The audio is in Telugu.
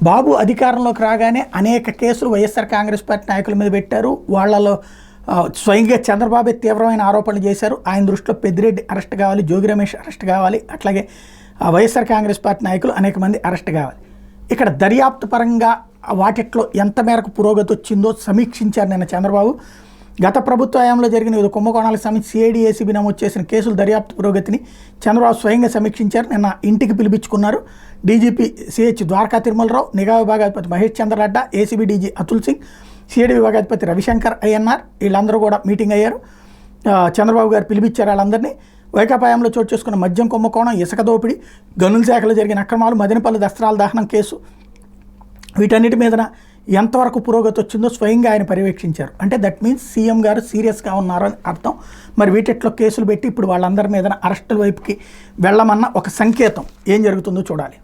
బాబు అధికారంలోకి రాగానే అనేక కేసులు వైఎస్ఆర్ కాంగ్రెస్ పార్టీ నాయకుల మీద పెట్టారు. వాళ్ళలో స్వయంగా చంద్రబాబు తీవ్రమైన ఆరోపణలు చేశారు. ఆయన దృష్టిలో పెద్దిరెడ్డి అరెస్ట్ కావాలి, జోగి రమేష్ అరెస్ట్ కావాలి, అట్లాగే వైఎస్ఆర్ కాంగ్రెస్ పార్టీ నాయకులు అనేక మంది అరెస్ట్ కావాలి. ఇక్కడ దర్యాప్తు పరంగా వాటిట్లో ఎంత మేరకు పురోగతి వచ్చిందో సమీక్షించారు నిన్న చంద్రబాబు. గత ప్రభుత్వ హయాంలో జరిగిన వివిధ కుంభకోణాలకు సంబంధించి సిఐడి ఏసీబీ నమోదు చేసిన కేసుల దర్యాప్తు పురోగతిని చంద్రబాబు స్వయంగా సమీక్షించారు. నిన్న ఇంటికి పిలిపించుకున్నారు. డీజీపీ సిహెచ్ ద్వారకా తిరుమలరావు, నిఘా విభాగాధిపతి Mahesh Chandra Laddha, ACB DG Atul Singh, CID విభాగాధిపతి రవిశంకర్ ఐఎన్ఆర్ వీళ్ళందరూ కూడా మీటింగ్ అయ్యారు. చంద్రబాబు గారు పిలిపించారు వాళ్ళందరినీ. వైకాపా హయాంలో చోటు చేసుకున్న మద్యం కుంభకోణం, ఇసుక దోపిడీ, గనుల శాఖలో జరిగిన అక్రమాలు, మదనపల్లి దస్త్రాల దహనం కేసు, వీటన్నిటి మీదన ఎంతవరకు పురోగతి వచ్చిందో స్వయంగా ఆయన పర్యవేక్షించారు. అంటే దట్ మీన్స్ సీఎం గారు సీరియస్గా ఉన్నారని అర్థం. మరి వీటిట్లో కేసులు పెట్టి ఇప్పుడు వాళ్ళందరి మీద అరెస్టుల వైపుకి వెళ్ళమన్న ఒక సంకేతం. ఏం జరుగుతుందో చూడాలి.